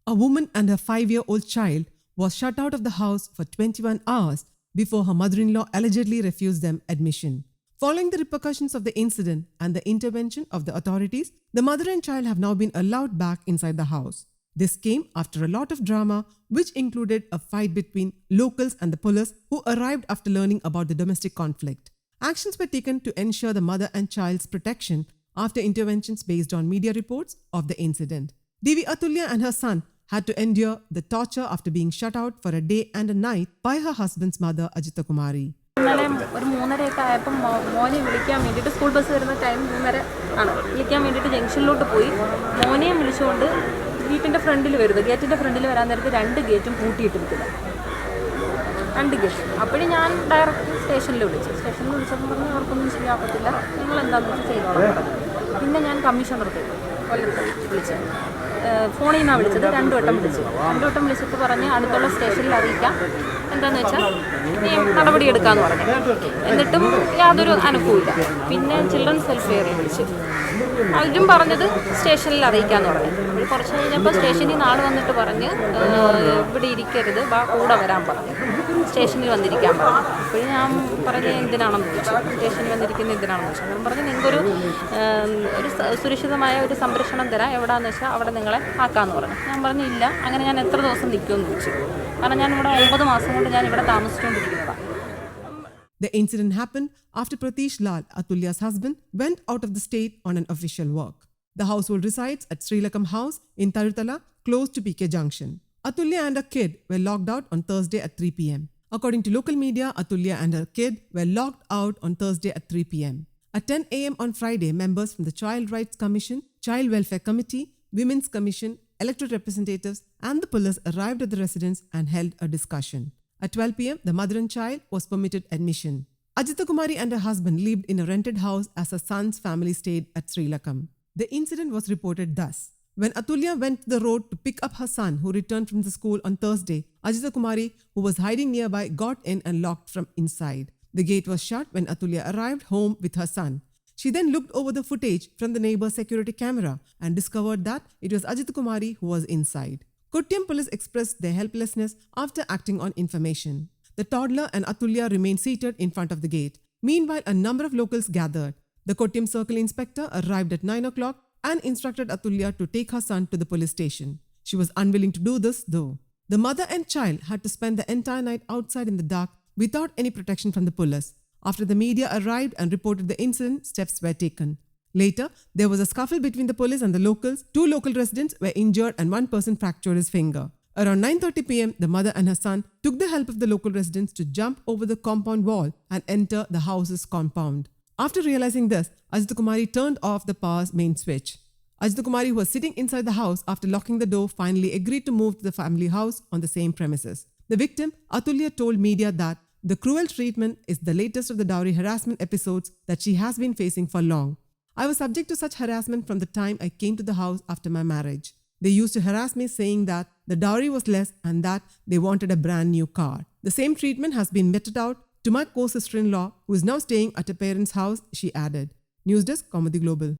A woman and her 5-year-old child was shut out of the house for 21 hours before her mother-in-law allegedly refused them admission. Following the repercussions of the incident and the intervention of the authorities, the mother and child have now been allowed back inside the house. This came after a lot of drama, which included a fight between locals and the police who arrived after learning about the domestic conflict. Actions were taken to ensure the mother and child's protection after interventions based on media reports of the incident. Devi Atulya and her son had to endure the torture after being shut out for a day and a night by her husband's mother, Ajitha Kumari. ഇന്നലെ ഒരു 3:30 ആയപ്പോൾ മോനെ വിളിക്കാൻ വേണ്ടിയിട്ട് school bus വരുന്ന time 3:30 ആണ്. വിളിക്കാൻ വേണ്ടിയിട്ട് ജംഗ്ഷനിലോട്ട് പോയി മോനെയും വിളിച്ചുകൊണ്ട് വീട്ടിൻ്റെ ഫ്രണ്ടിൽ വരുന്നത് ഗേറ്റിൻ്റെ ഫ്രണ്ടിൽ വരാൻ നേരത്ത് 2 ഗേറ്റും പൂട്ടിയിട്ടിരിക്കില്ല. 2 ഗേറ്റ്. അപ്പോഴും ഞാൻ ഡയറക്റ്റ് സ്റ്റേഷനിൽ വിളിച്ചപ്പോൾ പറഞ്ഞു അവർക്കൊന്നും ശരിയാകത്തില്ല, നിങ്ങൾ എന്താണെന്ന് വെച്ചാൽ ചെയ്തോളാം. പിന്നെ ഞാൻ കമ്മീഷണർക്ക് കൊല്ലത്ത് വിളിച്ചത്, ഫോണിൽ നിന്നാണ് വിളിച്ചത്. 2 വട്ടം വിളിച്ചിട്ട് പറഞ്ഞ് അടുത്തുള്ള സ്റ്റേഷനിൽ അറിയിക്കാം, എന്താണെന്ന് വെച്ചാൽ നടപടിയെടുക്കാമെന്ന് പറഞ്ഞു. എന്നിട്ടും യാതൊരു അനക്കവുമില്ല. പിന്നെ ചിൽഡ്രൻസ് വെൽഫെയറിൽ വിളിച്ചു, അവരും പറഞ്ഞത് സ്റ്റേഷനിൽ അറിയിക്കാമെന്ന് പറഞ്ഞു. അപ്പോൾ കുറച്ച് കഴിഞ്ഞപ്പോൾ സ്റ്റേഷനിൽ നിന്ന് ആൾ വന്നിട്ട് പറഞ്ഞ് ഇവിടെ ഇരിക്കരുത്, കൂടെ വരാൻ പറഞ്ഞു, സ്റ്റേഷനിൽ വന്നിരിക്കാൻ പറഞ്ഞു. അപ്പോഴും ഞാൻ പറഞ്ഞ് എന്തിനാണെന്ന് ചോദിച്ചു, സ്റ്റേഷനിൽ വന്നിരിക്കുന്നത് എന്തിനാണെന്ന് ചോദിച്ചു. ഞാൻ പറഞ്ഞ് നിങ്ങൾക്കൊരു ഒരു സുരക്ഷിതമായ ഒരു സംരക്ഷണം തരാം, എവിടെയാണെന്ന് വെച്ചാൽ അവിടെ നിങ്ങളെ ആക്കാമെന്ന് പറഞ്ഞു. ഞാൻ പറഞ്ഞു ഇല്ല, അങ്ങനെ ഞാൻ എത്ര ദിവസം നിൽക്കുമെന്ന് ചോദിച്ചു. കാരണം ഞാൻ ഇവിടെ 9 മാസം കൊണ്ട് ഞാൻ ഇവിടെ താമസിച്ചുകൊണ്ടിരിക്കുന്നതാണ്. The incident happened after Pratish Lal, Atulya's husband, went out of the state on an official work. The household resides at Sri Lakam House in Tarutala, close to PK Junction. Atulya and her kid were locked out on Thursday at 3 p.m. According to local media, Atulya and her kid were locked out on Thursday at 3 p.m. At 10 a.m. on Friday, members from the Child Rights Commission, Child Welfare Committee, Women's Commission, elected representatives and the police arrived at the residence and held a discussion. At 12 p.m., the mother and child was permitted admission. Ajitha Kumari and her husband lived in a rented house as her son's family stayed at Sri Lakam. The incident was reported thus. When Atulya went to the road to pick up her son who returned from the school on Thursday, Ajitha Kumari, who was hiding nearby, got in and locked from inside. The gate was shut when Atulya arrived home with her son. She then looked over the footage from the neighbor's security camera and discovered that it was Ajitha Kumari who was inside. Kottiyam police expressed their helplessness after acting on information. The toddler and Atulya remained seated in front of the gate. Meanwhile, a number of locals gathered. The Kottiyam circle inspector arrived at 9 o'clock and instructed Atulya to take her son to the police station. She was unwilling to do this, though. The mother and child had to spend the entire night outside in the dark without any protection from the police. After the media arrived and reported the incident, steps were taken. Later, there was a scuffle between the police and the locals. 2 local residents were injured and 1 person fractured his finger. Around 9:30 p.m., the mother and her son took the help of the local residents to jump over the compound wall and enter the house's compound. After realizing this, Ajitha Kumari turned off the power's main switch. Ajitha Kumari, who was sitting inside the house after locking the door, finally agreed to move to the family house on the same premises. The victim, Atulya, told media that the cruel treatment is the latest of the dowry harassment episodes that she has been facing for long. I was subject to such harassment from the time I came to the house after my marriage. They used to harass me saying that the dowry was less and that they wanted a brand new car. The same treatment has been meted out to my co-sister-in-law, who is now staying at her parents' house, she added. News Desk, Kaumudy Global.